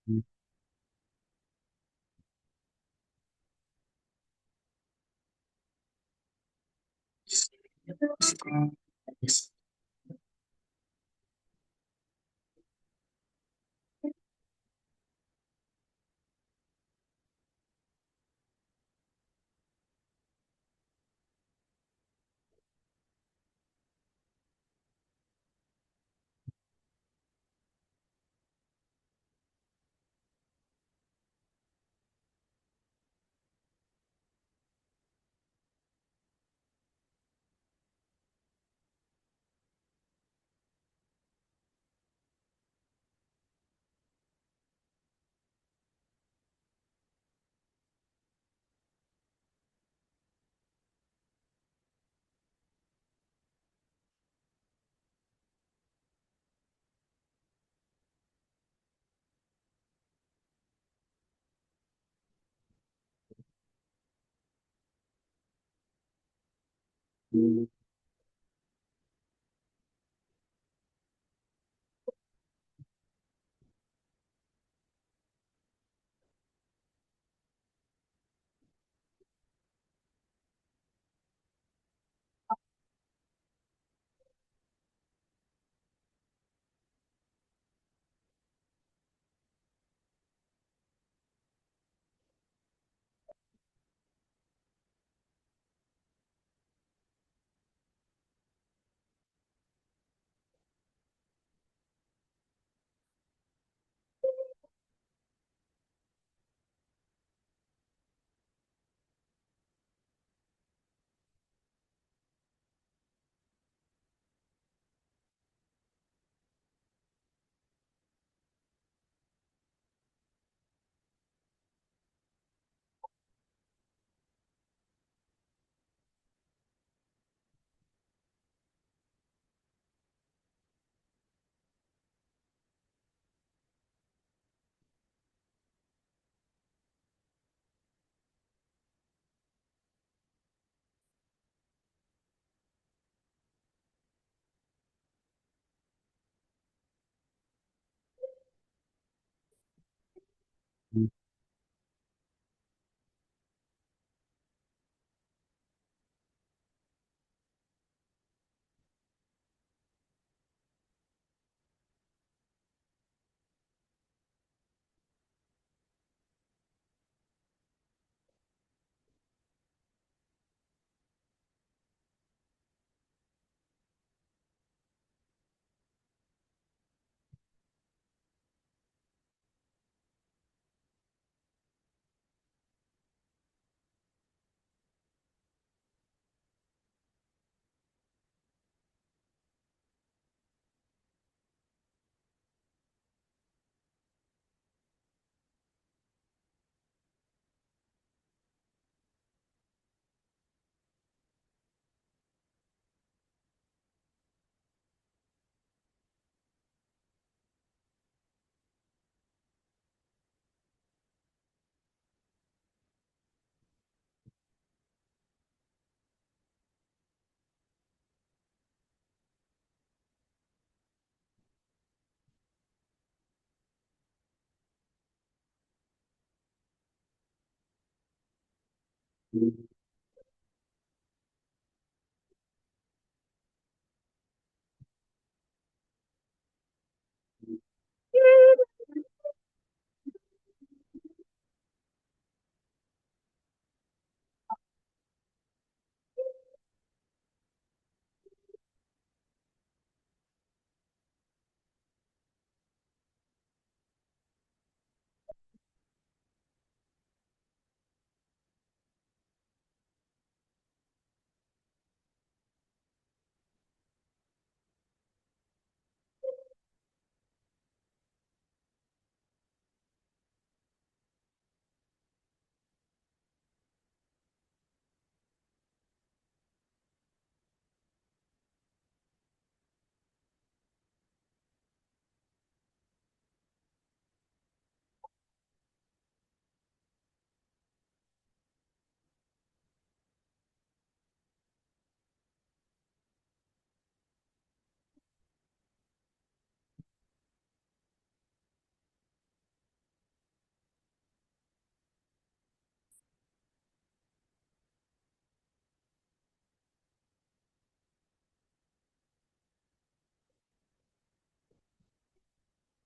Mm.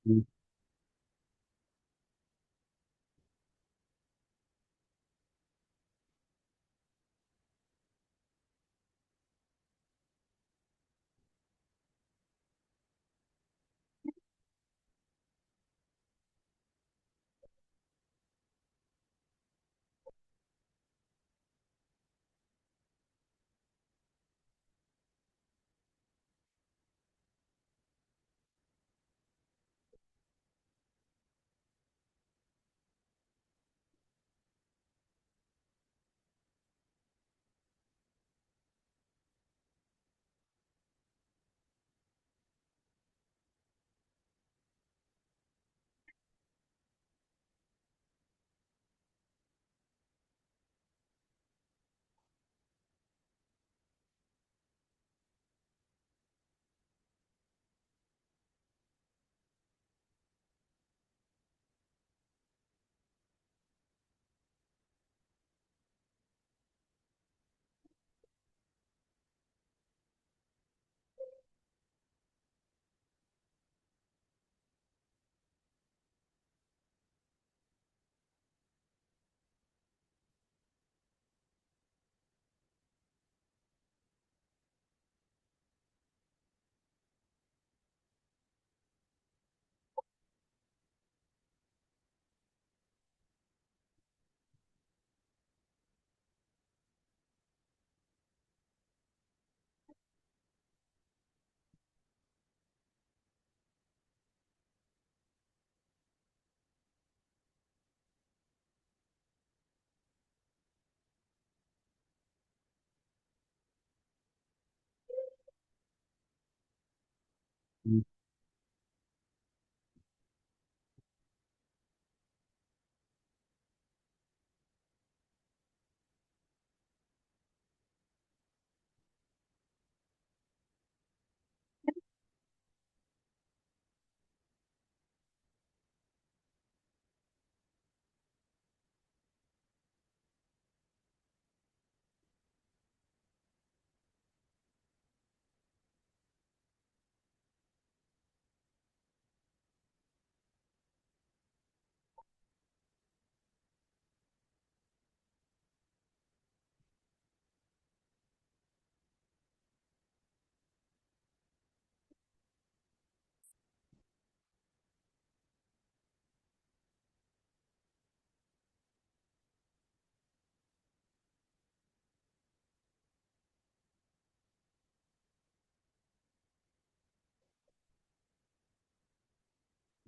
Mm, mm,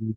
mm.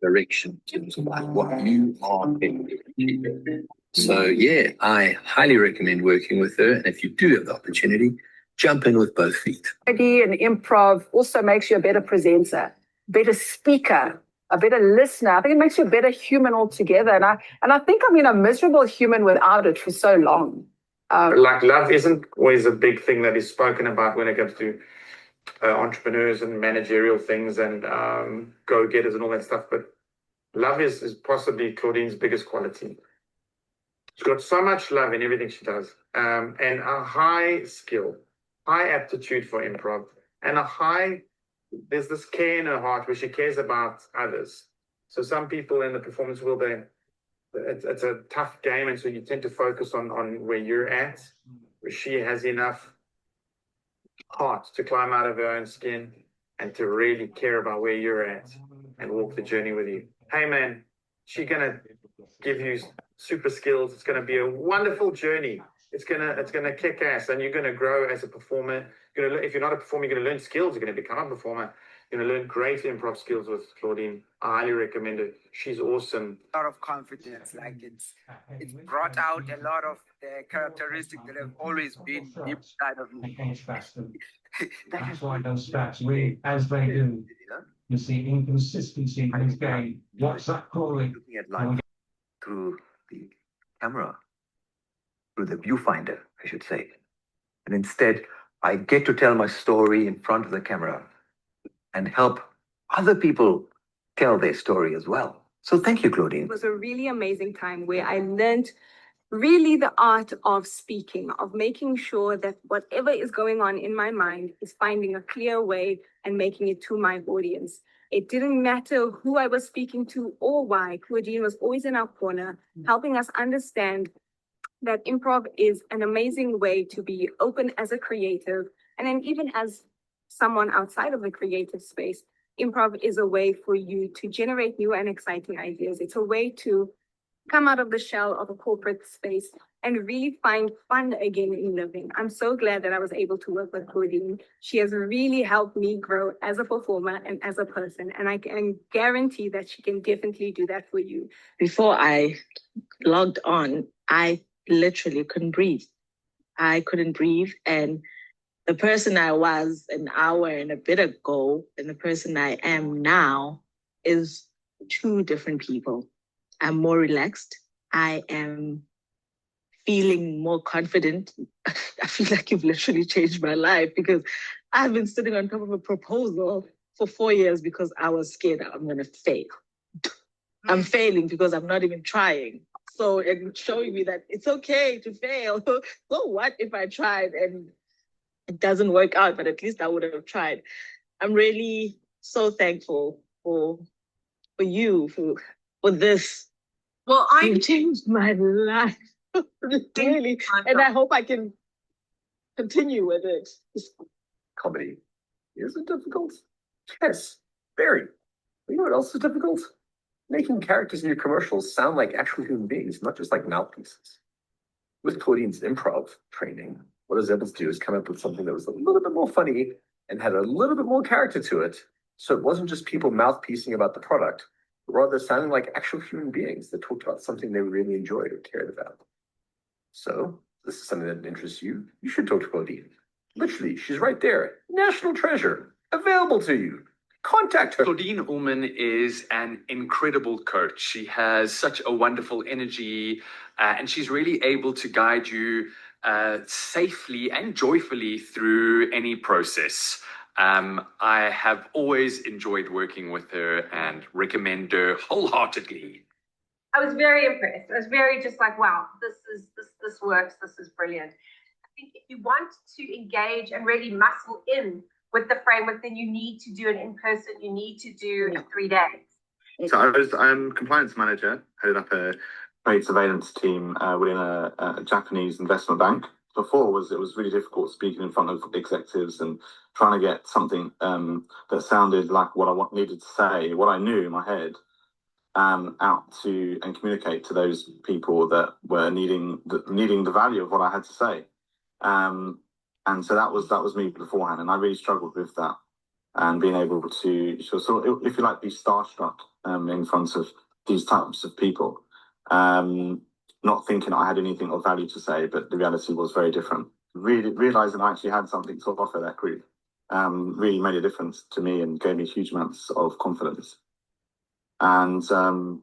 Direction in terms of like what you are doing. So yeah, I highly recommend working with her. And if you do have the opportunity, jump in with both feet. Comedy and improv also makes you a better presenter, better speaker, a better listener. I think it makes you a better human altogether. And I think I've been a miserable human without it for so long. Like love isn't always a big thing that is spoken about when it comes to entrepreneurs and managerial things and go-getters and all that stuff. But love is possibly Claudine's biggest quality. She's got so much love in everything she does, and a high skill, high aptitude for improv, and there's this care in her heart where she cares about others. So some people in the performance world, it's a tough game, and so you tend to focus on where you're at. Where she has enough heart to climb out of her own skin and to really care about where you're at and walk the journey with you. Hey man, she's gonna give you super skills. It's gonna be a wonderful journey. It's gonna kick ass, and you're gonna grow as a performer. If you're not a performer, you're gonna learn skills. You're gonna become a performer. You're gonna learn great improv skills with Claudine. I highly recommend it. She's awesome. A lot of confidence, like it's brought out a lot of the characteristics that have always been deep inside of me. That's why those stats really, as they do, you see inconsistency in his game. What's that calling? Looking at life through the camera, through the viewfinder, I should say. And instead, I get to tell my story in front of the camera and help other people tell their story as well. So thank you, Claudine. It was a really amazing time where I learned really the art of speaking, of making sure that whatever is going on in my mind is finding a clear way and making it to my audience. It didn't matter who I was speaking to or why. Claudine was always in our corner, helping us understand that improv is an amazing way to be open as a creative. And then even as someone outside of the creative space, improv is a way for you to generate new and exciting ideas. It's a way to come out of the shell of a corporate space and really find fun again in living. I'm so glad that I was able to work with Claudine. She has really helped me grow as a performer and as a person. And I can guarantee that she can definitely do that for you. Before I logged on, I literally couldn't breathe. I couldn't breathe. And the person I was an hour and a bit ago and the person I am now is two different people. I'm more relaxed. I am feeling more confident. I feel like you've literally changed my life because I've been sitting on top of a proposal for 4 years because I was scared I'm going to fail. I'm failing because I'm not even trying. So it's showing me that it's okay to fail. So what if I tried and it doesn't work out, but at least I would have tried. I'm really so thankful for you, for this. Well, You've changed my life, really. And I hope I can continue with it. Comedy. Is it difficult? Yes, very. But you know what else is difficult? Making characters in your commercials sound like actual human beings, not just like mouthpieces. With Claudine's improv training, what I was able to do is come up with something that was a little bit more funny and had a little bit more character to it. So it wasn't just people mouthpiecing about the product, but rather sounding like actual human beings that talked about something they really enjoyed or cared about. So this is something that interests you. You should talk to Claudine. Literally, she's right there. National treasure. Available to you. Contact her. Claudine Ullman is an incredible coach. She has such a wonderful energy, and she's really able to guide you safely and joyfully through any process. I have always enjoyed working with her and recommend her wholeheartedly. I was very impressed. I was very just like, wow, this works. This is brilliant. I think if you want to engage and really muscle in with the framework, then you need to do it in person. You need to do 3 days. So I'm compliance manager, headed up a trade surveillance team within a Japanese investment bank. Before it was really difficult speaking in front of executives and trying to get something that sounded like what I needed to say, what I knew in my head, out to and communicate to those people that were needing the value of what I had to say. And so that was me beforehand, and I really struggled with that and being able to sort of, if you like, be starstruck in front of these types of people, not thinking I had anything of value to say, but the reality was very different. Really realizing I actually had something to offer that group really made a difference to me and gave me huge amounts of confidence. And sort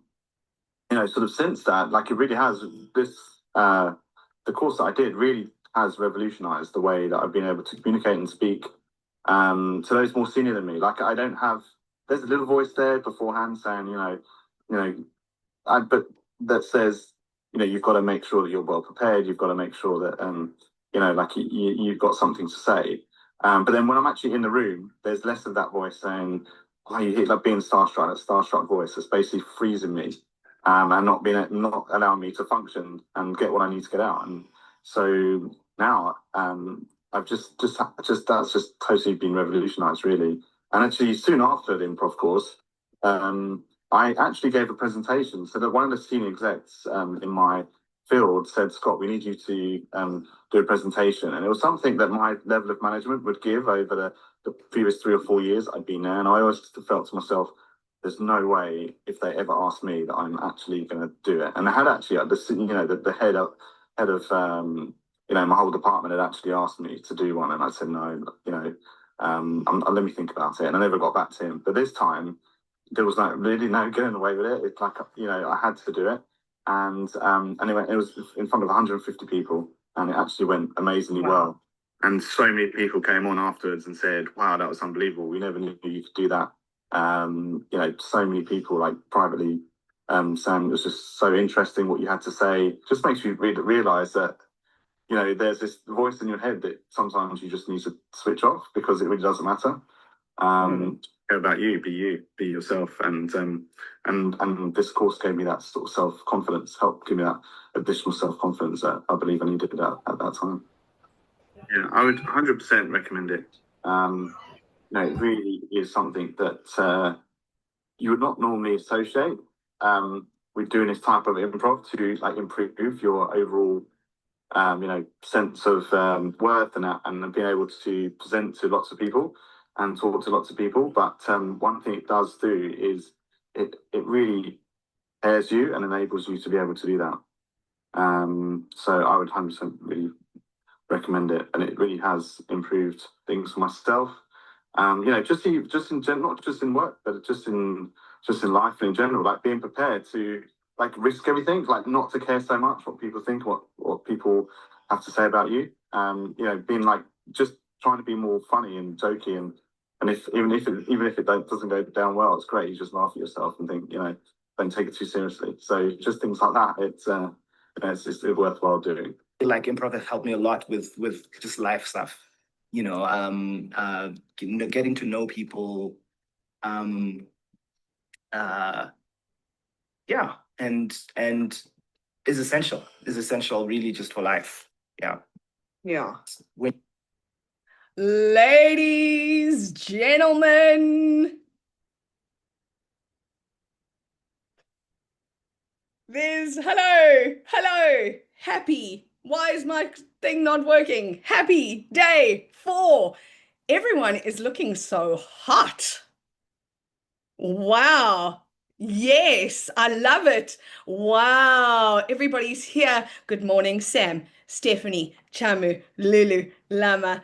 of since that, like it really has this the course that I did really has revolutionized the way that I've been able to communicate and speak to those more senior than me. Like I don't have, there's a little voice there beforehand saying, but that says, you've got to make sure that you're well prepared. You've got to make sure that, you've got something to say. But then when I'm actually in the room, there's less of that voice saying, oh, you hit like being starstruck, that starstruck voice that's basically freezing me. and not allowing me to function and get what I need to get out. And so now, I've just that's just totally been revolutionised, really. And actually, soon after the improv course, I actually gave a presentation. So that one of the senior execs in my field said, "Scott, we need you to do a presentation." And it was something that my level of management would give over the previous 3 or 4 years I'd been there. And I always felt to myself, there's no way if they ever ask me that I'm actually going to do it. And I had actually, the head of my whole department had actually asked me to do one, and I said no. Let me think about it, and I never got back to him. But this time, there was really no getting away with it. It's like I had to do it, and anyway, it was in front of 150 people, and it actually went amazingly well. And so many people came on afterwards and said, "Wow, that was unbelievable. We never knew you could do that." So many people like privately saying it was just so interesting what you had to say. Just makes you realize that there's this voice in your head that sometimes you just need to switch off because it really doesn't matter. Care about you, be yourself, and this course gave me that sort of self-confidence, helped give me that additional self-confidence that I believe I needed at that time. Yeah, I would 100% recommend it. It really is something that you would not normally associate with doing this type of improv to like improve your overall sense of worth and being able to present to lots of people and talk to lots of people. But one thing it does do is it really prepares you and enables you to be able to do that. So I would 100% really recommend it, and it really has improved things for myself. Just in general, not just in work, but just in life in general, like being prepared to like risk everything, like not to care so much what people think, what people have to say about you. Being like just trying to be more funny and jokey, and even if it doesn't go down well, it's great. You just laugh at yourself and think, don't take it too seriously. So just things like that. It's worthwhile doing. Like improv has helped me a lot with just life stuff, getting to know people, and is essential really just for life. Yeah. Ladies, gentlemen, hello, happy. Why is my thing not working? Happy day 4. Everyone is looking so hot. Wow. Yes, I love it. Wow, everybody's here. Good morning, Sam, Stephanie, Chamu, Lulu, Lama,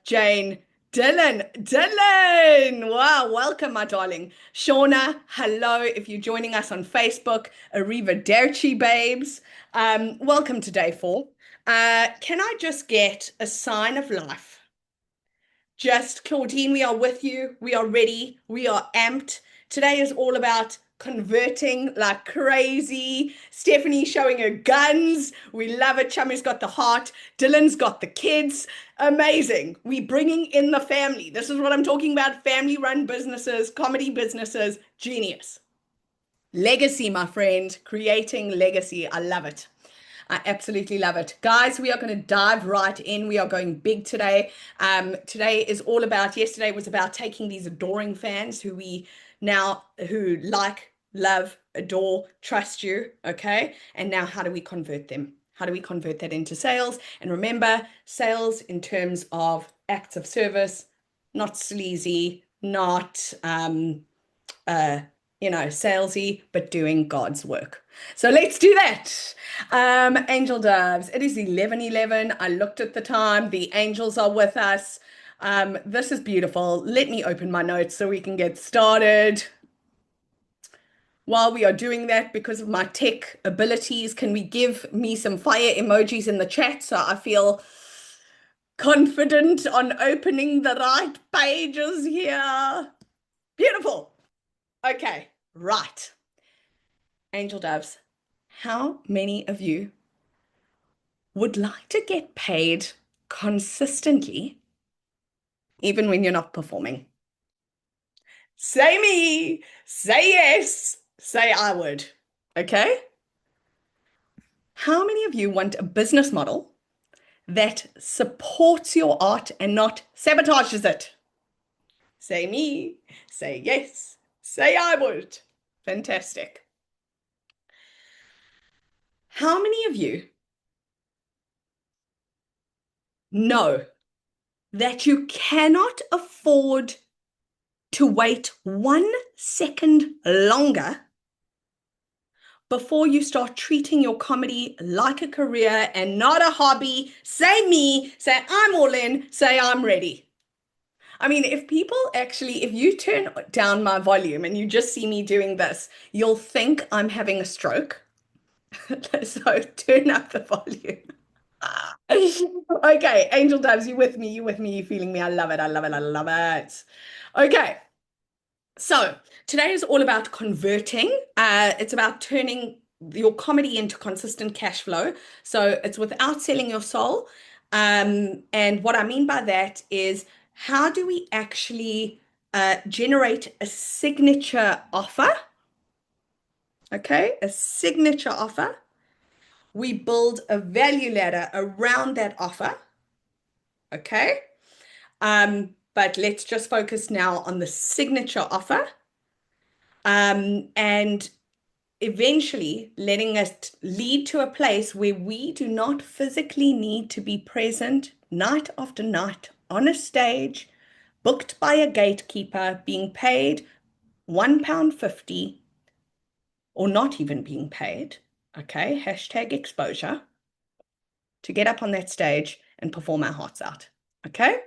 Jane, Dylan. Wow, welcome, my darling. Shauna, hello. If you're joining us on Facebook, arrivederci, babes. Welcome to day 4. Can I just get a sign of life? Just Claudine, we are with you. We are ready. We are amped. Today is all about converting like crazy. Stephanie showing her guns. We love it. Chamu's got the heart. Dylan's got the kids. Amazing. We bringing in the family. This is what I'm talking about. Family-run businesses, comedy businesses. Genius. Legacy, my friend. Creating legacy. I love it. I absolutely love it. Guys, we are going to dive right in. We are going big today. Today is all about, yesterday was about taking these adoring fans who like, love, adore, trust you, okay? And now how do we convert them? How do we convert that into sales? And remember, sales in terms of acts of service, not sleazy, not salesy, but doing God's work. So let's do that. Angel doves. It is 11:11. I looked at the time. The angels are with us. This is beautiful. Let me open my notes so we can get started. While we are doing that, because of my tech abilities, can we give me some fire emojis in the chat so I feel confident on opening the right pages here? Beautiful. Okay, right. Angel doves, how many of you would like to get paid consistently even when you're not performing? Say me, say yes, say I would. Okay? How many of you want a business model that supports your art and not sabotages it? Say me, say yes, say I would. Fantastic. How many of you know that you cannot afford to wait 1 second longer before you start treating your comedy like a career and not a hobby? Say me, say I'm all in, say I'm ready. I mean, if you turn down my volume and you just see me doing this, you'll think I'm having a stroke. So turn up the volume. Okay, Angel Doves, you with me? You with me? You feeling me? I love it. I love it. I love it. Okay. So today is all about converting. It's about turning your comedy into consistent cash flow. So it's without selling your soul. And what I mean by that is, how do we actually generate a signature offer? Okay, a signature offer. We build a value ladder around that offer. Okay. But let's just focus now on the signature offer. And eventually letting it lead to a place where we do not physically need to be present night after night on a stage, booked by a gatekeeper, being paid £1.50, or not even being paid, okay, hashtag exposure, to get up on that stage and perform our hearts out, okay?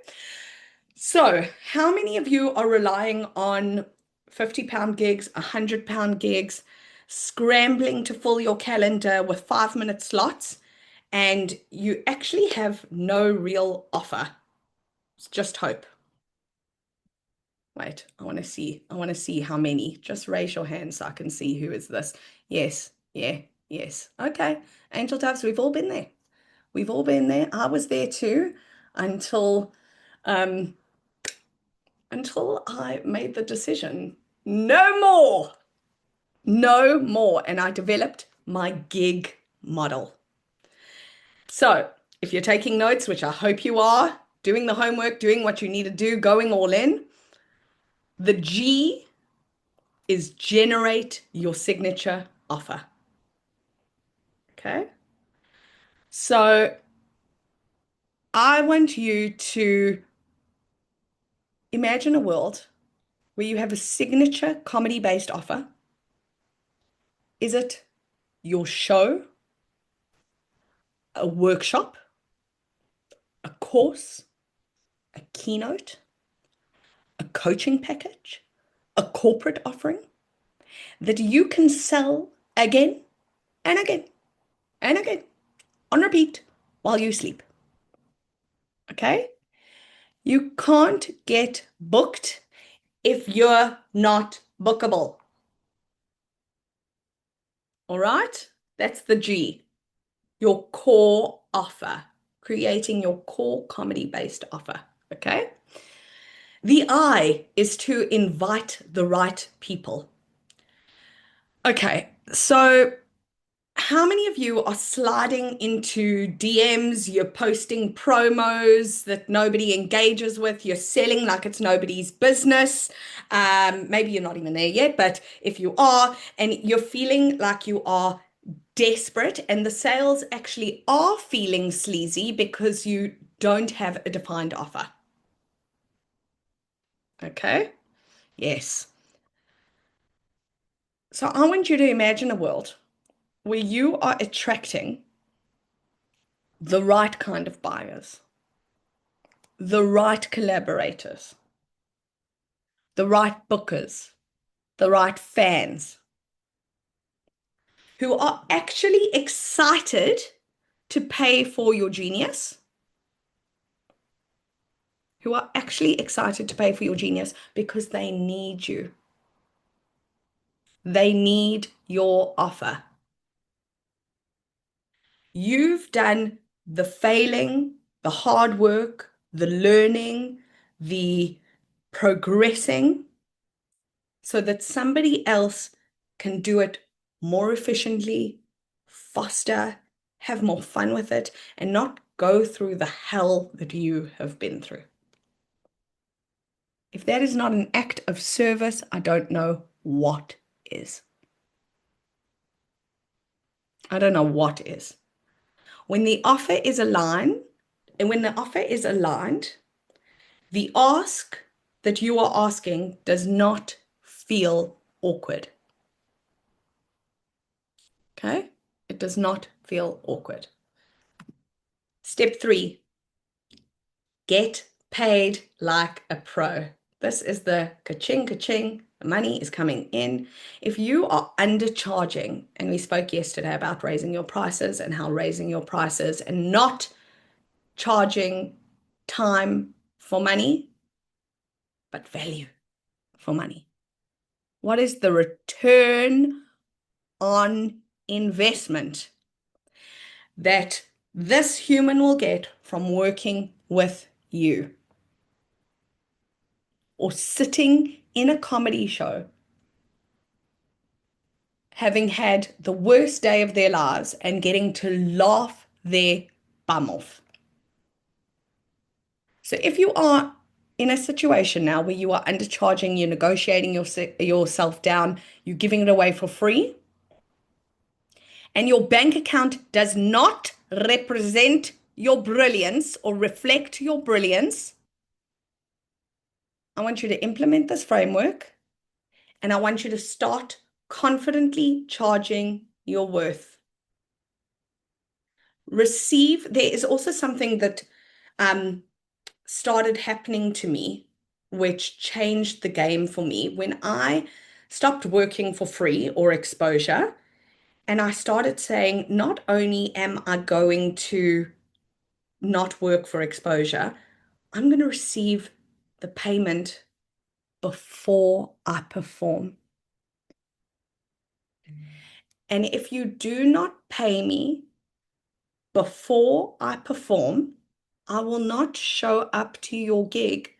So how many of you are relying on £50 gigs, £100 gigs, scrambling to fill your calendar with 5-minute slots, and you actually have no real offer? It's just hope. Wait, I want to see how many. Just raise your hand so I can see who is this. Yes, yeah, yes. Okay, Angel Doves, we've all been there. We've all been there. I was there too, until I made the decision, no more, no more. And I developed my gig model. So if you're taking notes, which I hope you are, doing the homework, doing what you need to do, going all in, the G is generate your signature offer. Okay. So I want you to imagine a world where you have a signature comedy-based offer. Is it your show, a workshop, a course, a keynote, a coaching package, a corporate offering that you can sell again and again and again on repeat while you sleep? Okay? You can't get booked if you're not bookable. All right? That's the G. Your core offer. Creating your core comedy-based offer. Okay? The I is to invite the right people. Okay, so how many of you are sliding into DMs, you're posting promos that nobody engages with, you're selling like it's nobody's business? Maybe you're not even there yet, but if you are, and you're feeling like you are desperate and the sales actually are feeling sleazy because you don't have a defined offer. Okay, yes. So I want you to imagine a world where you are attracting the right kind of buyers, the right collaborators, the right bookers, the right fans, who are actually excited to pay for your genius, because they need you. They need your offer. You've done the failing, the hard work, the learning, the progressing, so that somebody else can do it more efficiently, faster, have more fun with it, and not go through the hell that you have been through. If that is not an act of service, I don't know what is. I don't know what is. When the offer is aligned, the ask that you are asking does not feel awkward. Okay? It does not feel awkward. Step 3, get paid like a pro. This is the ka-ching, ka-ching. The money is coming in. If you are undercharging, and we spoke yesterday about raising your prices and how raising your prices and not charging time for money, but value for money. What is the return on investment that this human will get from working with you or sitting in a comedy show, having had the worst day of their lives and getting to laugh their bum off? So if you are in a situation now where you are undercharging, you're negotiating yourself down, you're giving it away for free, and your bank account does not represent your brilliance or reflect your brilliance, I want you to implement this framework, and I want you to start confidently charging your worth. There is also something that started happening to me, which changed the game for me when I stopped working for free or exposure. And I started saying, not only am I going to not work for exposure, I'm going to receive the payment before I perform. And if you do not pay me before I perform, I will not show up to your gig,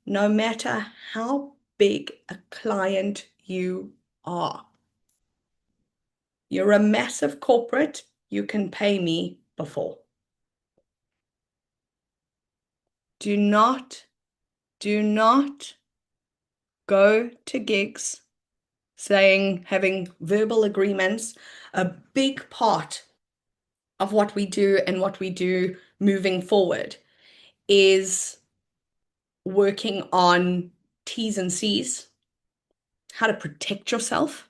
no matter how big a client you are. You're a massive corporate, you can pay me before. Do not go to gigs having verbal agreements. A big part of what we do and what we do moving forward is working on T's and C's, how to protect yourself,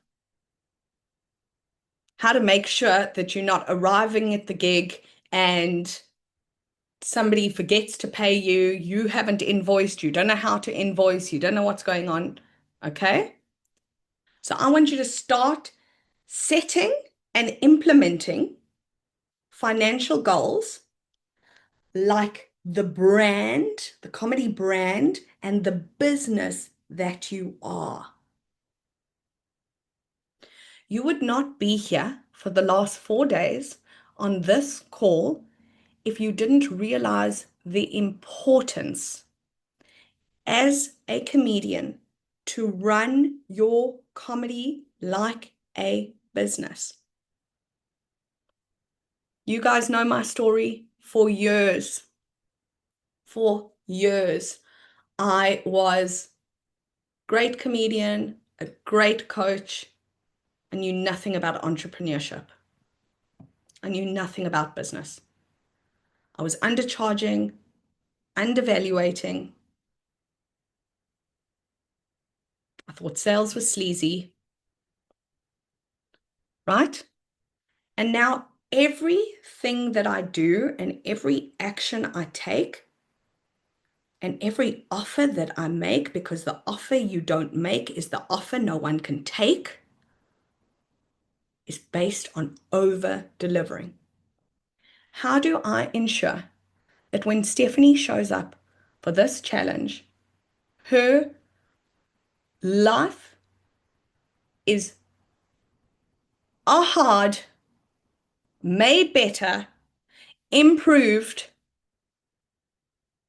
how to make sure that you're not arriving at the gig and somebody forgets to pay you, you haven't invoiced, you don't know how to invoice, you don't know what's going on, okay? So I want you to start setting and implementing financial goals like the brand, the comedy brand, and the business that you are. You would not be here for the last 4 days on this call if you didn't realize the importance as a comedian to run your comedy like a business. You guys know my story for years. For years, I was a great comedian, a great coach. I knew nothing about entrepreneurship. I knew nothing about business. I was undercharging, undervaluating. I thought sales was sleazy, right? And now everything that I do and every action I take and every offer that I make, because the offer you don't make is the offer no one can take, is based on over-delivering. How do I ensure that when Stephanie shows up for this challenge, her life is hard, made better, improved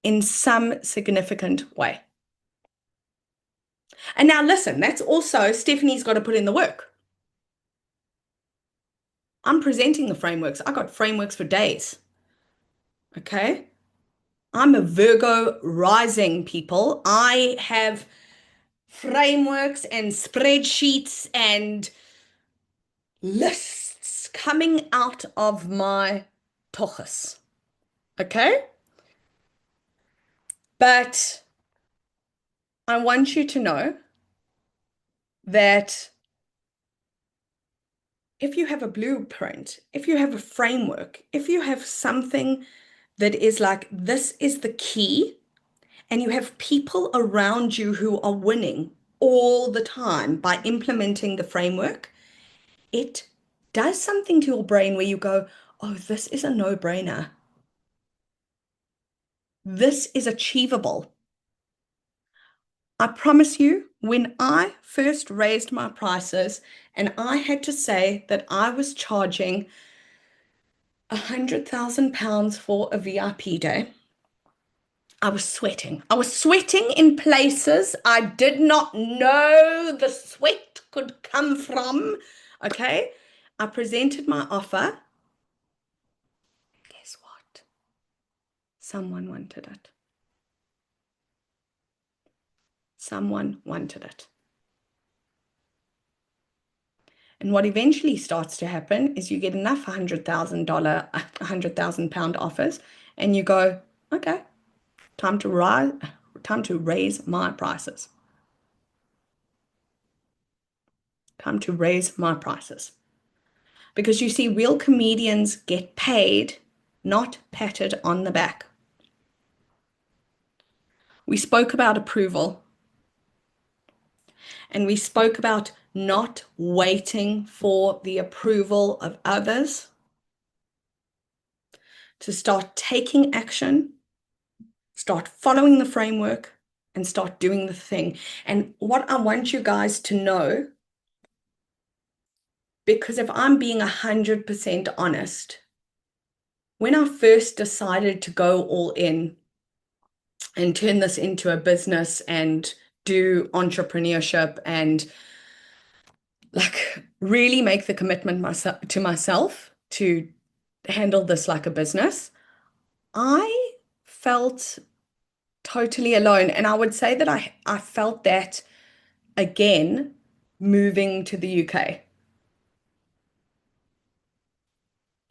in some significant way? And now listen, that's also Stephanie's got to put in the work. I'm presenting the frameworks. I got frameworks for days. Okay. I'm a Virgo rising, people. I have frameworks and spreadsheets and lists coming out of my tochus. Okay? But I want you to know that if you have a blueprint, if you have a framework, if you have something that is like, this is the key, and you have people around you who are winning all the time by implementing the framework, it does something to your brain where you go, oh, this is a no-brainer. This is achievable. I promise you, when I first raised my prices and I had to say that I was charging £100,000 for a VIP day, I was sweating. I was sweating in places I did not know the sweat could come from. Okay. I presented my offer. Guess what? Someone wanted it. Someone wanted it. And what eventually starts to happen is you get enough £100,000 offers, and you go, okay, time to raise my prices. Time to raise my prices. Because you see, real comedians get paid, not patted on the back. We spoke about approval. And we spoke about not waiting for the approval of others to start taking action, start following the framework, and start doing the thing. And what I want you guys to know, because if I'm being 100% honest, when I first decided to go all in and turn this into a business and do entrepreneurship and like really make the commitment to myself to handle this like a business, I felt totally alone. And I would say that I felt that again moving to the UK.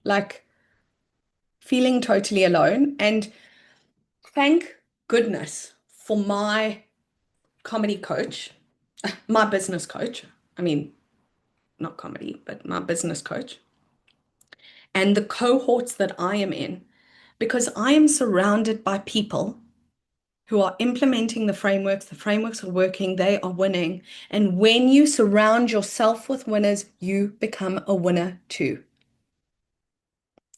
Like feeling totally alone. And thank goodness for my comedy coach, my business coach. I mean, not comedy, but my business coach. And the cohorts that I am in, because I am surrounded by people who are implementing the frameworks are working, they are winning. And when you surround yourself with winners, you become a winner too.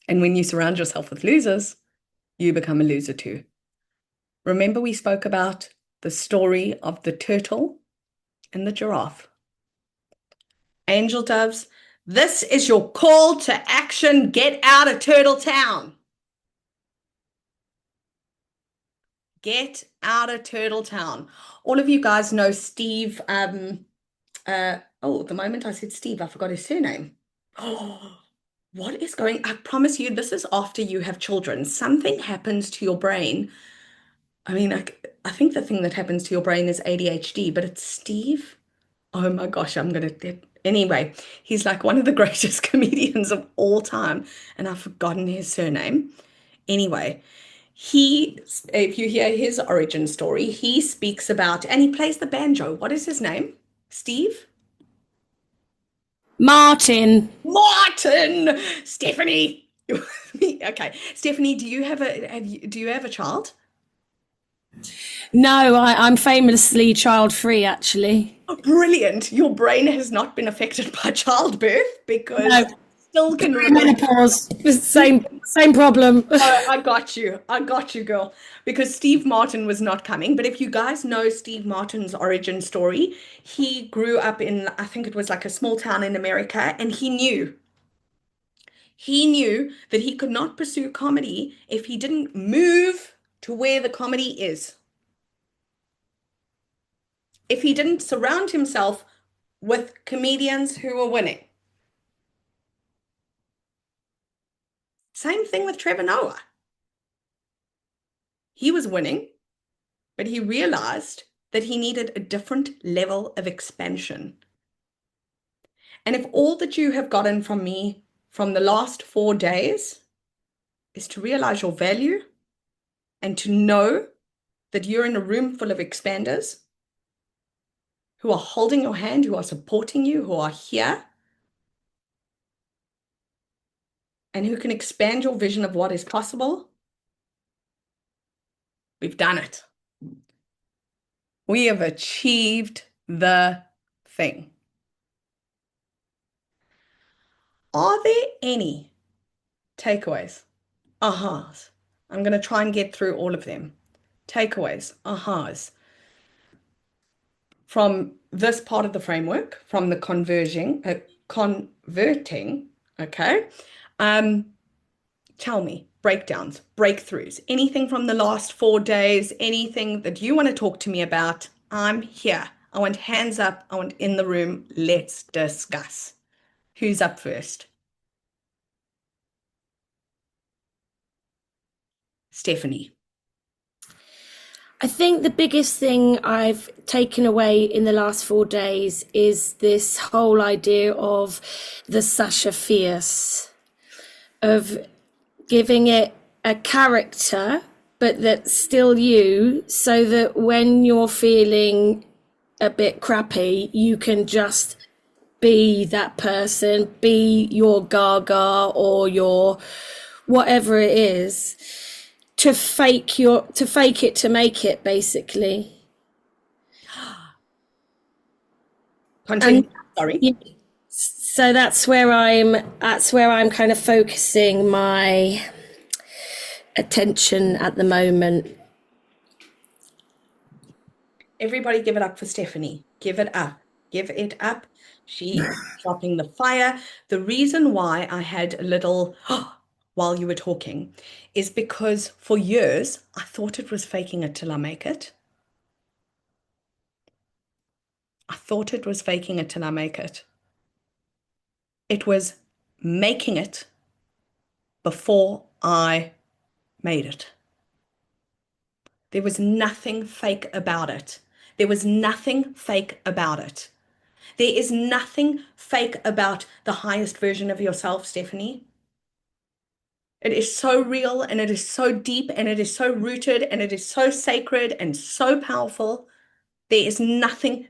And when you surround yourself with losers, you become a loser too. Remember, we spoke about the story of the turtle and the giraffe. Angel doves, this is your call to action. Get out of Turtle Town. Get out of Turtle Town. All of you guys know Steve. The moment I said Steve, I forgot his surname. Oh, what is going? I promise you, this is after you have children. Something happens to your brain. I mean, I think the thing that happens to your brain is ADHD, but it's Steve. Oh my gosh, anyway, he's like one of the greatest comedians of all time, and I've forgotten his surname. Anyway, if you hear his origin story, he speaks about, and he plays the banjo. What is his name? Steve? Martin. Stephanie. Okay. Stephanie, do you have a child? No, I'm famously child-free, actually. Oh, brilliant. Your brain has not been affected by childbirth because No. Still can remember. Menopause. Same problem. Oh, I got you, girl. Because Steve Martin was not coming. But if you guys know Steve Martin's origin story, he grew up in, I think it was like a small town in America, and he knew that he could not pursue comedy if he didn't move to where the comedy is. If he didn't surround himself with comedians who were winning. Same thing with Trevor Noah. He was winning, but he realized that he needed a different level of expansion. And if all that you have gotten from me from the last 4 days is to realize your value and to know that you're in a room full of expanders who are holding your hand, who are supporting you, who are here, and who can expand your vision of what is possible, we've done it. We have achieved the thing. Are there any takeaways, ahas? I'm going to try and get through all of them. Takeaways, ahas, from this part of the framework, from the converting, okay? Tell me, breakdowns, breakthroughs, anything from the last 4 days, anything that you want to talk to me about, I'm here. I want hands up. I want in the room. Let's discuss. Who's up first? Stephanie. I think the biggest thing I've taken away in the last 4 days is this whole idea of the Sasha Fierce, of giving it a character, but that's still you, so that when you're feeling a bit crappy, you can just be that person, be your Gaga or your whatever it is. To fake it to make it, basically. Continue. Sorry. Yeah, so that's where I'm kind of focusing my attention at the moment. Everybody give it up for Stephanie. Give it up. Give it up. She is dropping the fire. The reason why I had a little while you were talking is because for years I thought it was faking it till I make it. I thought it was faking it till I make it. It was making it before I made it. There was nothing fake about it. There was nothing fake about it. There is nothing fake about the highest version of yourself, Stephanie. It is so real and it is so deep and it is so rooted and it is so sacred and so powerful. There is nothing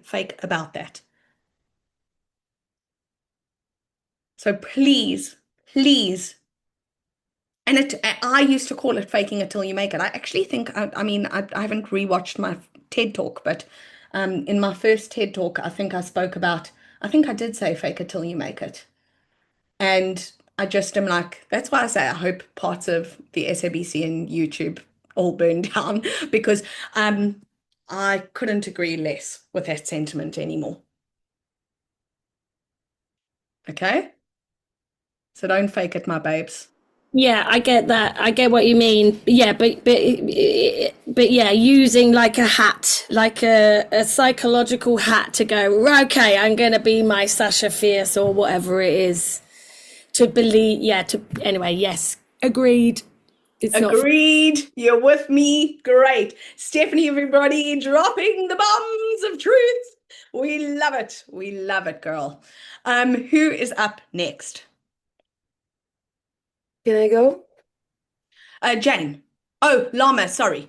fake about that. So please, and I used to call it faking it till you make it. I actually think, I haven't rewatched my TED Talk, but in my first TED Talk, I think I did say fake it till you make it. And I just am like, that's why I say I hope parts of the SABC and YouTube all burn down, because I couldn't agree less with that sentiment anymore. Okay? So don't fake it, my babes. Yeah, I get that. I get what you mean. Yeah, but yeah, using like a hat, like a psychological hat to go, okay, I'm gonna be my Sasha Fierce or whatever it is. To believe, yeah, anyway, yes, agreed. Agreed. You're with me. Great. Stephanie, everybody, dropping the bombs of truth. We love it. We love it, girl. Who is up next? Can I go? Jane. Oh, Lama, sorry.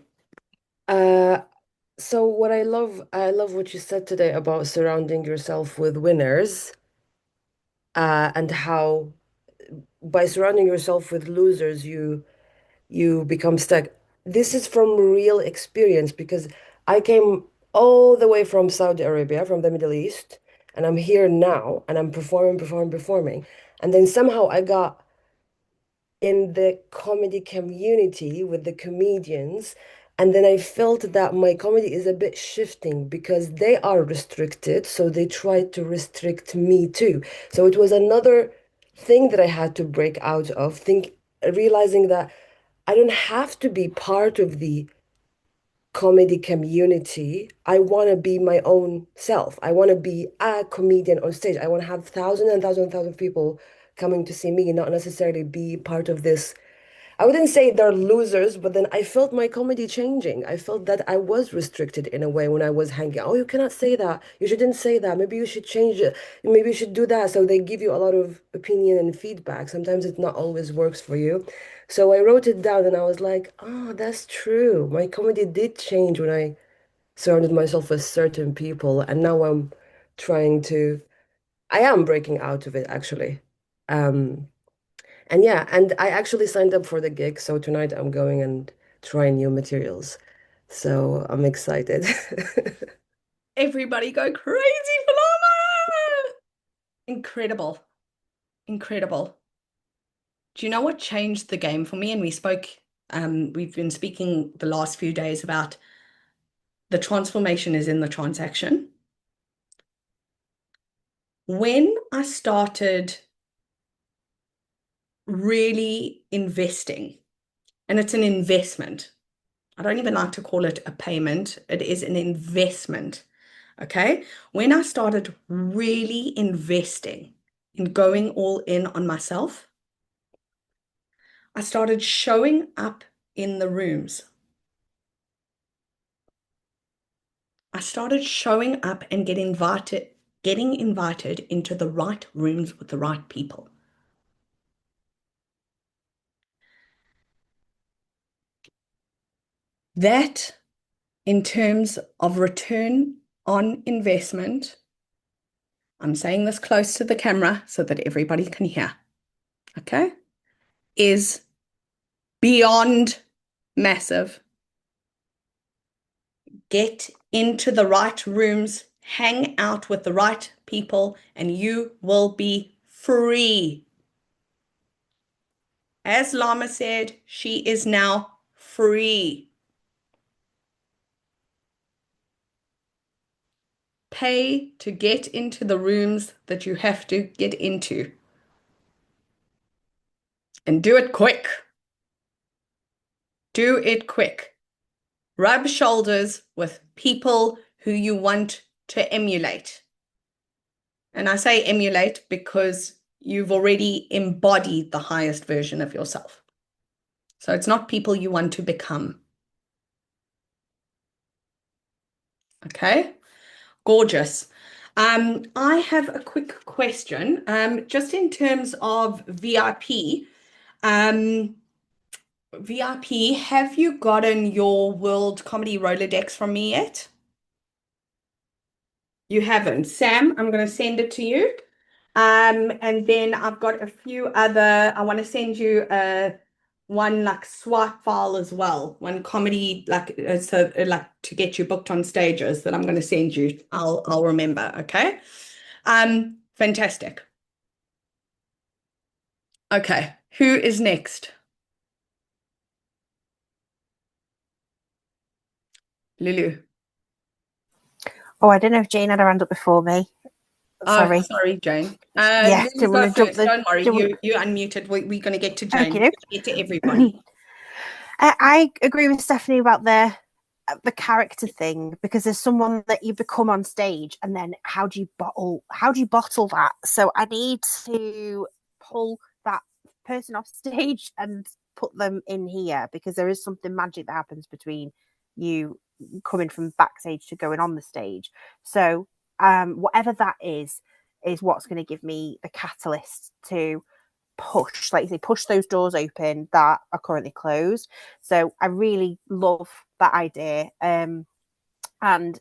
So what I love what you said today about surrounding yourself with winners, and how by surrounding yourself with losers, you become stuck. This is from real experience because I came all the way from Saudi Arabia, from the Middle East, and I'm here now, and I'm performing. And then somehow I got in the comedy community with the comedians. And then I felt that my comedy is a bit shifting because they are restricted. So they tried to restrict me too. So it was another thing that I had to break out of, realizing that I don't have to be part of the comedy community. I want to be my own self. I want to be a comedian on stage. I want to have thousands and thousands of people coming to see me, not necessarily be part of this. I wouldn't say they're losers, but then I felt my comedy changing. I felt that I was restricted in a way when I was hanging. Oh, you cannot say that. You shouldn't say that. Maybe you should change it. Maybe you should do that. So they give you a lot of opinion and feedback. Sometimes it not always works for you. So I wrote it down and I was like, oh, that's true. My comedy did change when I surrounded myself with certain people. And now I am breaking out of it actually. Um, and yeah, and I actually signed up for the gig, so tonight I'm going and trying new materials. So I'm excited. Everybody go crazy for Llama! Incredible. Incredible. Do you know what changed the game for me? And we've been speaking the last few days about the transformation is in the transaction. When I started really investing, and it's an investment. I don't even like to call it a payment. It is an investment. Okay. When I started really investing in going all in on myself, I started showing up in the rooms. I started showing up and getting invited into the right rooms with the right people. That, in terms of return on investment, I'm saying this close to the camera so that everybody can hear, okay, is beyond massive. Get into the right rooms, hang out with the right people, and you will be free. As Llama said, she is now free. Pay to get into the rooms that you have to get into. And do it quick. Do it quick. Rub shoulders with people who you want to emulate. And I say emulate because you've already embodied the highest version of yourself. So it's not people you want to become. Okay, gorgeous. I have a quick question. Just in terms of VIP, have you gotten your World Comedy Rolodex from me yet? You haven't. Sam, I'm going to send it to you. And then I've got a few other, I want to send you one like swipe file as well, one comedy like like to get you booked on stages that I'm going to send you. I'll remember, okay? Fantastic. Okay, who is next? Lulu. Oh, I don't know if Jane had her hand up before me. Sorry. Oh, sorry, Jane. Yeah, Lulu, go first. Don't worry, you you unmuted. We're going to get to Jane. Okay. We're going to get to everybody. I agree with Stephanie about the character thing, because there's someone that you become on stage, and then how do you bottle that? So I need to pull that person off stage and put them in here, because there is something magic that happens between you coming from backstage to going on the stage. So whatever that is what's going to give me the catalyst to push, like you say, push those doors open that are currently closed. So I really love that idea, and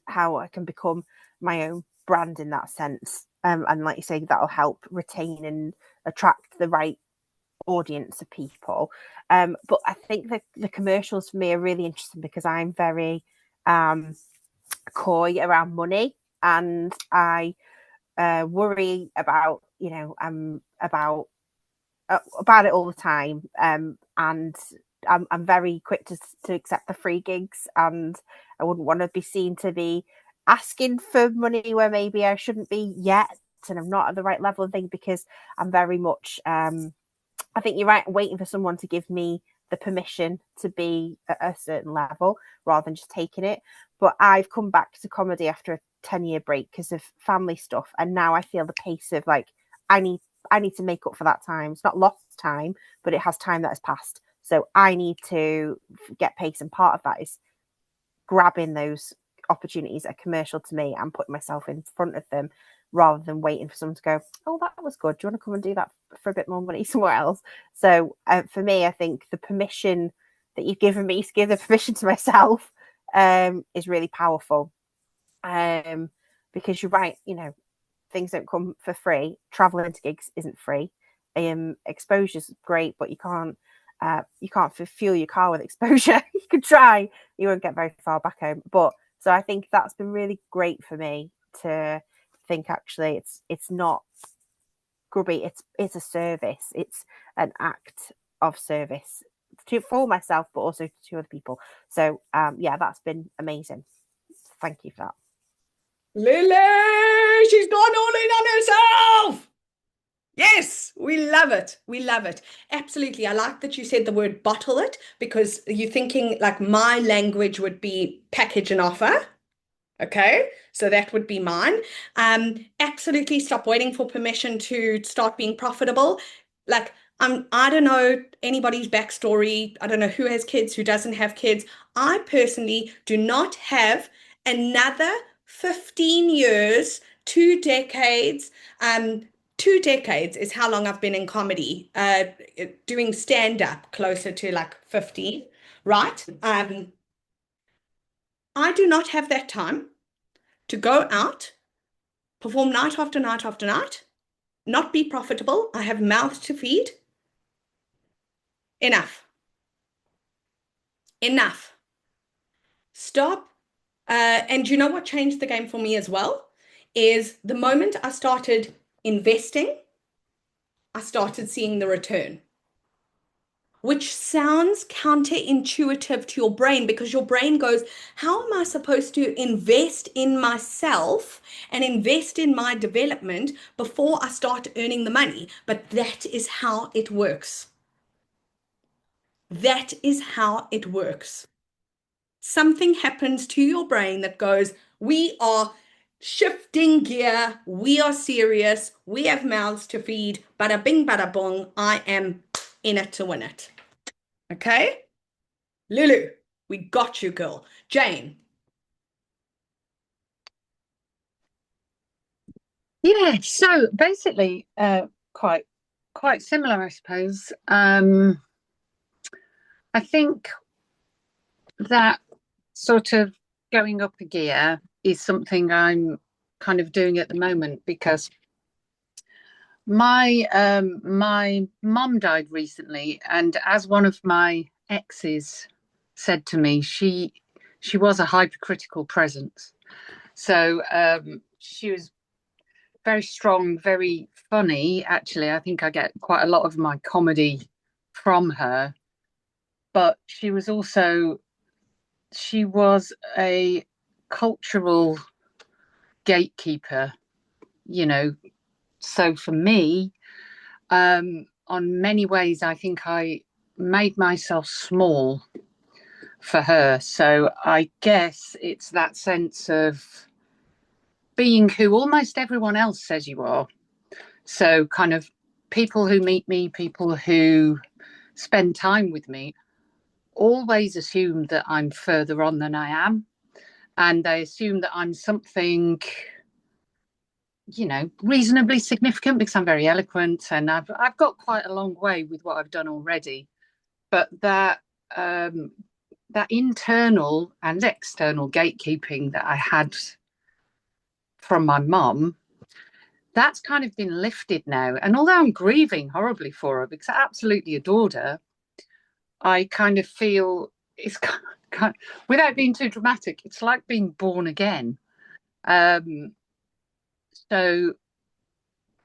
how I can become my own brand in that sense. And like you say, that'll help retain and attract the right audience of people. But I think that the commercials for me are really interesting, because I'm very coy around money, and I worry about, about it all the time, and I'm very quick to accept the free gigs, and I wouldn't want to be seen to be asking for money where maybe I shouldn't be yet, and I'm not at the right level of thing, because I'm very much I think you're right, waiting for someone to give me the permission to be at a certain level rather than just taking it. But I've come back to comedy after a 10-year break because of family stuff, and now I feel the pace of like, I need I need to make up for that time. It's not lost time, but it has time that has passed. So I need to get pace, and part of that is grabbing those opportunities that are commercial to me and putting myself in front of them, rather than waiting for someone to go, oh, that was good, do you want to come and do that for a bit more money somewhere else? So for me, I think the permission that you've given me to give the permission to myself is really powerful, because you're right, you know, things don't come for free. Traveling to gigs isn't free. Exposure's great, but you can't fuel your car with exposure. You could try, you won't get very far back home. But so I think that's been really great for me to think, actually it's not grubby, it's a service, it's an act of service for myself, but also to other people. So yeah, that's been amazing. Thank you for that. Lily, she's gone all in on herself. Yes, we love it. We love it. Absolutely. I like that you said the word bottle it, because you're thinking like my language would be package and offer. Okay, so that would be mine. Absolutely stop waiting for permission to start being profitable. Like, I don't know anybody's backstory. I don't know who has kids, who doesn't have kids. I personally do not have another 15 years, 2 decades. 2 decades is how long I've been in comedy, doing stand-up closer to like 15, right? I do not have that time to go out, perform night after night after night, not be profitable. I have mouths to feed. Enough. Enough. Stop. And you know what changed the game for me as well? Is the moment I started investing, I started seeing the return. Which sounds counterintuitive to your brain, because your brain goes, how am I supposed to invest in myself and invest in my development before I start earning the money? But that is how it works. That is how it works. Something happens to your brain that goes, we are shifting gear, we are serious, we have mouths to feed, bada bing, bada bong, I am in it to win it. Okay? Lulu, we got you, girl. Jane. Yeah, so basically, quite similar, I suppose. I think that sort of going up a gear is something I'm kind of doing at the moment, because my mum died recently, and as one of my exes said to me, she was a hypercritical presence. So she was very strong, very funny. Actually, I think I get quite a lot of my comedy from her. But she was a cultural gatekeeper, you know. So for me, on many ways, I think I made myself small for her. So I guess it's that sense of being who almost everyone else says you are. So kind of people who meet me, people who spend time with me, always assume that I'm further on than I am. And they assume that I'm something, you know, reasonably significant, because I'm very eloquent and I've got quite a long way with what I've done already. But that internal and external gatekeeping that I had from my mum, that's kind of been lifted now. And although I'm grieving horribly for her, because I absolutely adored her, I kind of feel it's kind of, without being too dramatic, it's like being born again. So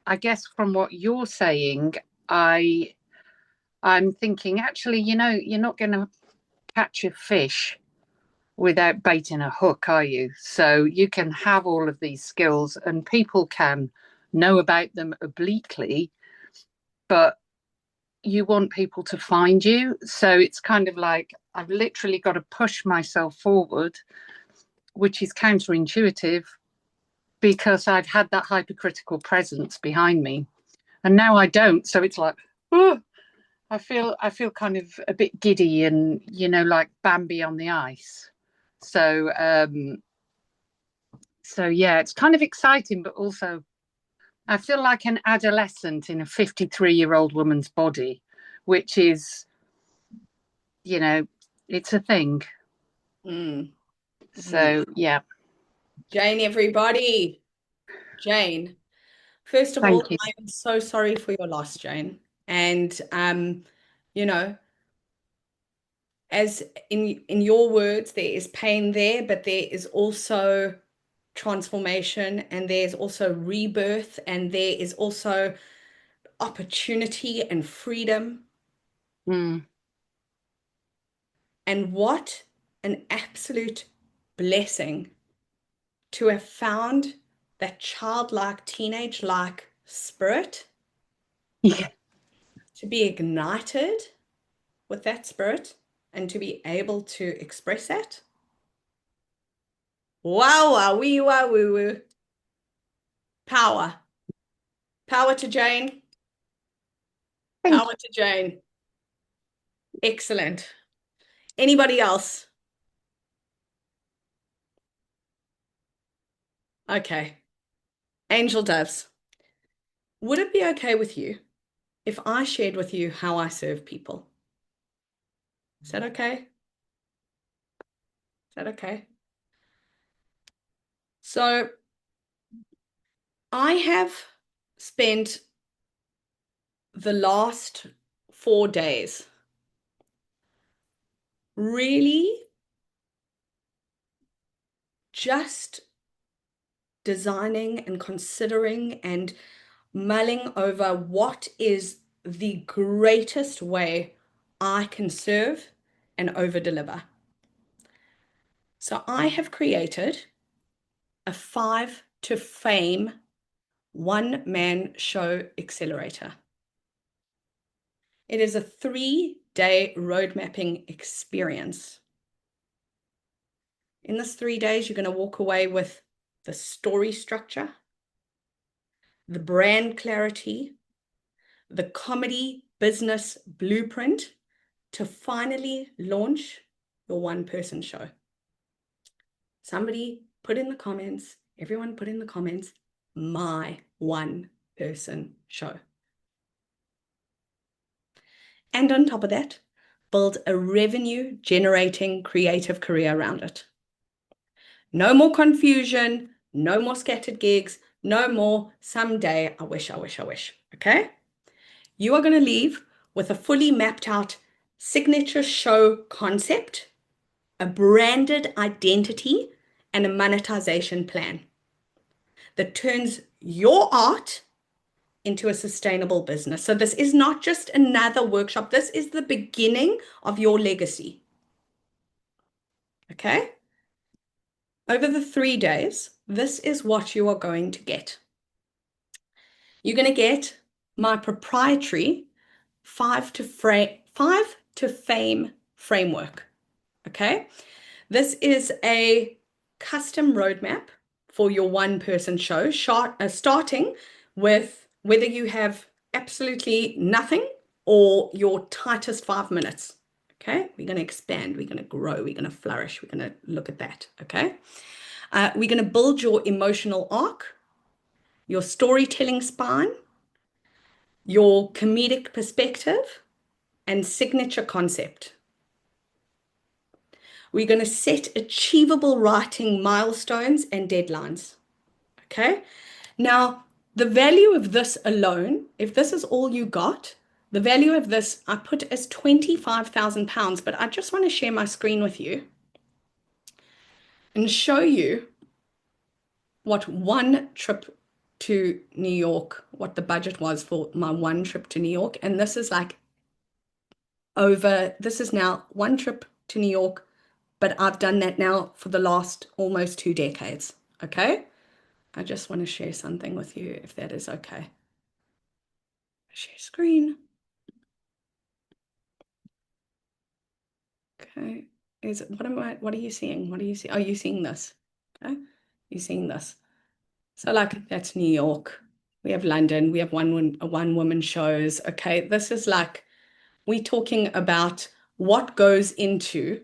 I guess from what you're saying, I'm thinking, actually, you know, you're not going to catch a fish without baiting a hook, are you? So you can have all of these skills and people can know about them obliquely, but you want people to find you. So it's kind of like I've literally got to push myself forward, which is counterintuitive, because I've had that hypercritical presence behind me. And now I don't. So it's like, oh, I feel kind of a bit giddy and, you know, like Bambi on the ice. So yeah, it's kind of exciting, but also I feel like an adolescent in a 53-year-old woman's body, which is, you know, it's a thing. So yeah. Jane, everybody. Jane, first of all, I am so sorry for your loss, Jane. And you know, as in your words, there is pain there, but there is also transformation, and there's also rebirth, and there is also opportunity and freedom. And what an absolute blessing to have found that childlike, teenage-like spirit. Yeah. To be ignited with that spirit and to be able to express that. Wow, wow, wee, wow, woo, woo. Power. Power to Jane. Power to Jane. Excellent. Anybody else? Okay. Angel Doves. Would it be okay with you if I shared with you how I serve people? Is that okay? Is that okay? So I have spent the last 4 days really just designing and considering and mulling over what is the greatest way I can serve and over deliver. So I have created a 5 to Fame one-man show accelerator. It is a 3-day road mapping experience. In this 3 days, you're going to walk away with the story structure, the brand clarity, the comedy business blueprint to finally launch your one-person show. Somebody put in the comments, everyone put in the comments, my one-person show. And on top of that, build a revenue-generating creative career around it. No more confusion, no more scattered gigs, no more someday, I wish, okay? You are going to leave with a fully mapped out signature show concept, a branded identity, and a monetization plan that turns your art into a sustainable business. So this is not just another workshop. This is the beginning of your legacy. Okay? Over the 3 days, this is what you are going to get. You're going to get my proprietary 5 to Fame framework. Okay? This is a custom roadmap for your one-person show, starting with whether you have absolutely nothing or your tightest 5 minutes. Okay? We're going to expand, we're going to grow, we're going to flourish, we're going to look at that. Okay? We're going to build your emotional arc, your storytelling spine, your comedic perspective, and signature concept. We're going to set achievable writing milestones and deadlines. Okay? Now, the value of this alone, if this is all you got, the value of this I put as £25,000, but I just want to share my screen with you and show you what one trip to New York, what the budget was for my one trip to New York. And this is like this is now one trip to New York, but I've done that now for the last almost 2 decades. Okay? I just want to share something with you, if that is okay. Share screen. Okay. What are you seeing? What are you seeing? Are you seeing this? Okay. You seeing this? So like that's New York. We have London, we have one woman shows. Okay, this is like, we're talking about what goes into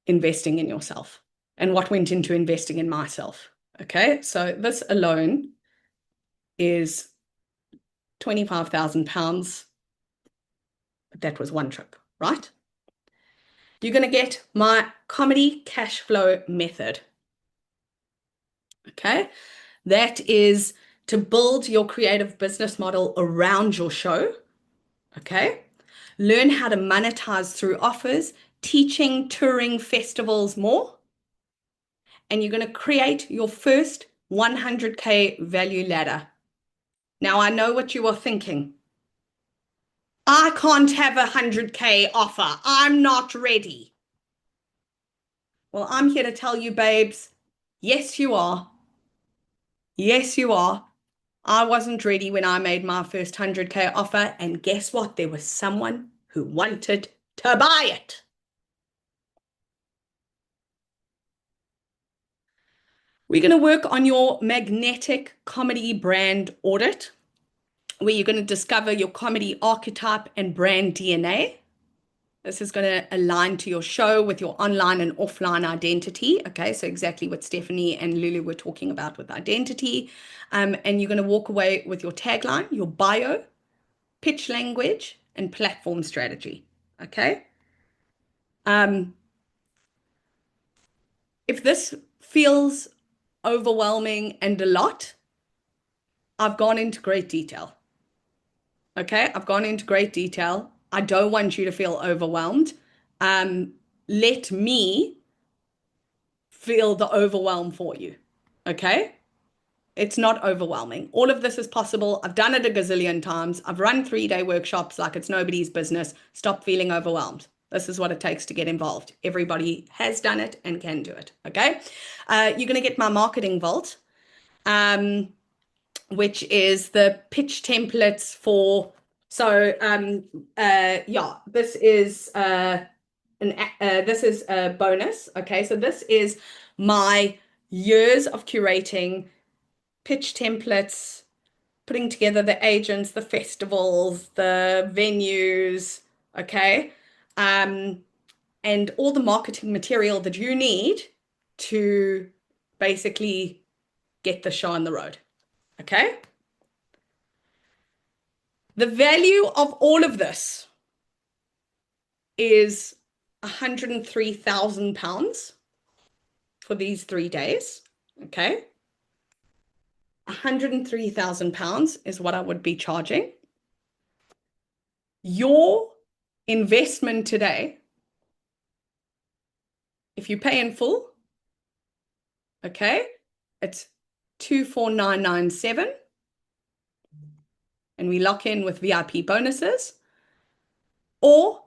investing in yourself and what went into investing in myself. Okay, so this alone is £25,000. But that was one trip, right? You're going to get my comedy cash flow method. Okay, that is to build your creative business model around your show. Okay, learn how to monetize through offers, teaching, touring, festivals, more. And you're going to create your first 100K value ladder. Now, I know what you are thinking. I can't have a 100K offer. I'm not ready. Well, I'm here to tell you, babes, yes, you are. Yes, you are. I wasn't ready when I made my first 100K offer. And guess what? There was someone who wanted to buy it. We're going to work on your magnetic comedy brand audit, where you're going to discover your comedy archetype and brand DNA. This is going to align to your show with your online and offline identity. Okay, so exactly what Stephanie and Lulu were talking about with identity. And you're going to walk away with your tagline, your bio, pitch language, and platform strategy. Okay. If this feels overwhelming and a lot, I've gone into great detail. Okay, I've gone into great detail. I don't want you to feel overwhelmed. Let me feel the overwhelm for you. Okay, it's not overwhelming. All of this is possible. I've done it a gazillion times. I've run 3-day workshops like it's nobody's business. Stop feeling overwhelmed. This is what it takes to get involved. Everybody has done it and can do it. Okay, you're going to get my marketing vault, which is the pitch templates for. So yeah, this is this is a bonus. Okay, so this is my years of curating pitch templates, putting together the agents, the festivals, the venues. Okay, and all the marketing material that you need to basically get the show on the road. Okay. The value of all of this is £103,000 for these 3 days. Okay. £103,000 is what I would be charging. Your investment today, if you pay in full, okay, it's 24997. And we lock in with VIP bonuses, or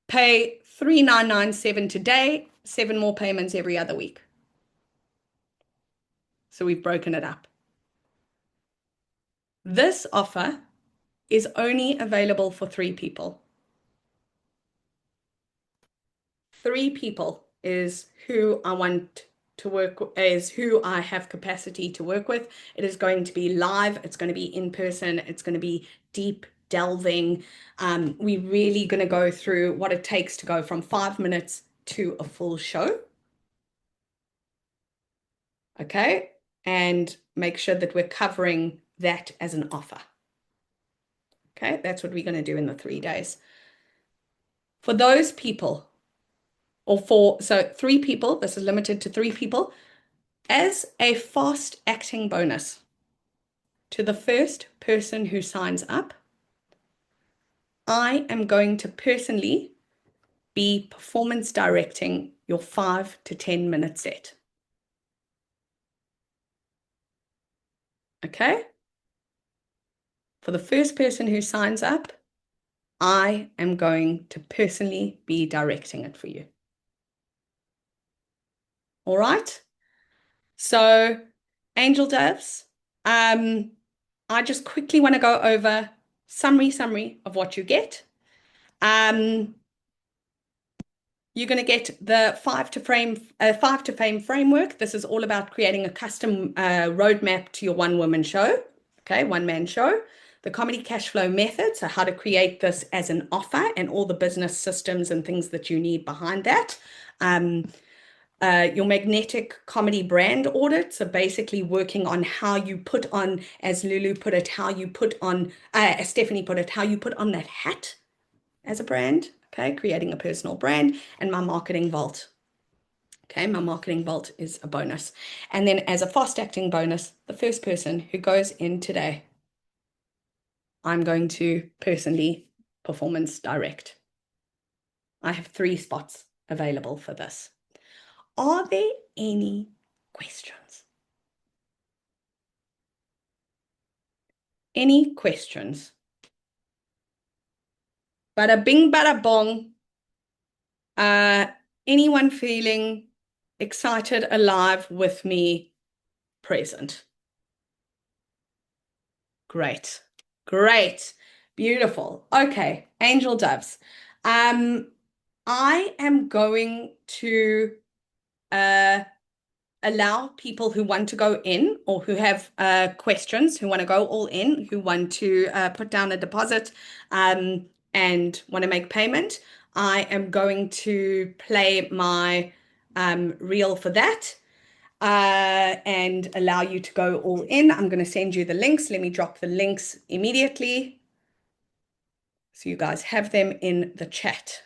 pay 3997 today, 7 more payments every other week. So we've broken it up. This offer is only available for 3 people. 3 people is who I want to work, is who I have capacity to work with. It is going to be live. It's going to be in person. It's going to be deep delving. We're really going to go through what it takes to go from 5 minutes to a full show. Okay. And make sure that we're covering that as an offer. Okay. That's what we're going to do in the 3 days. For those people, so 3 people, this is limited to 3 people, as a fast acting bonus to the first person who signs up, I am going to personally be performance directing your 5 to 10 minute set. Okay? For the first person who signs up, I am going to personally be directing it for you. All right? So, Angel Doves, I just quickly want to go over summary of what you get. you're going to get the 5 to Fame framework. This is all about creating a custom roadmap to your one-woman show, okay, one-man show. The comedy cash flow method, so how to create this as an offer and all the business systems and things that you need behind that. Your magnetic comedy brand audit, so basically working on how you put on, as Lulu put it, how you put on, as Stephanie put it, how you put on that hat as a brand, okay, creating a personal brand, and my marketing vault. Okay, my marketing vault is a bonus. And then as a fast acting bonus, the first person who goes in today, I'm going to personally performance direct. I have 3 spots available for this. Are there any questions? Any questions? Bada bing, bada bong. Anyone feeling excited, alive with me present? Great. Great. Beautiful. Okay, angel doves. I am going to allow people who want to go in or who have questions, who want to go all in, who want to put down a deposit and want to make payment. I am going to play my reel for that and allow you to go all in. I'm going to send you the links. Let me drop the links immediately so you guys have them in the chat.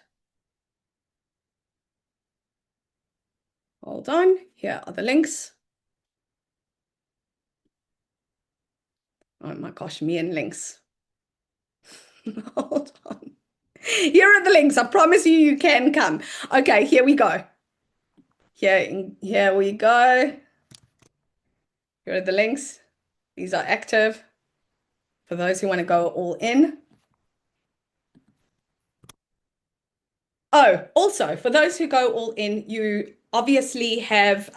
Hold on. Here are the links. Oh my gosh, me and links. Hold on. Here are the links. I promise you, you can come. Okay, here we go. Here we go. Here are the links. These are active for those who want to go all in. Oh, also, for those who go all in, you obviously have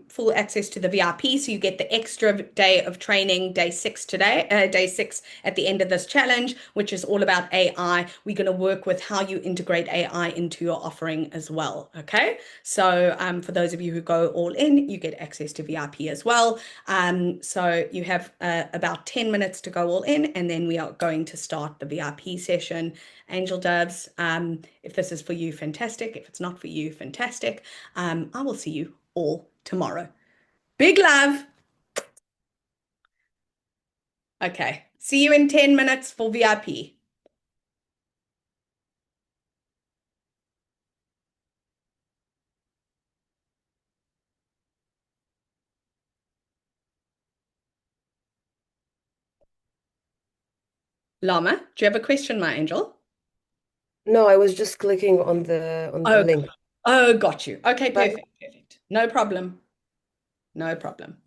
full access to the VIP, so you get the extra day of training, day 6 today, day 6 at the end of this challenge, which is all about AI. We're going to work with how you integrate AI into your offering as well, okay? So for those of you who go all in, you get access to VIP as well. So you have about 10 minutes to go all in, and then we are going to start the VIP session. Angel doves, if this is for you, fantastic. If it's not for you, fantastic. I will see you all tomorrow. Big love. Okay, see you in 10 minutes for VIP. Lama, do you have a question, my angel? No, I was just clicking on the link. Oh, got you. Okay, perfect, perfect. No problem. No problem.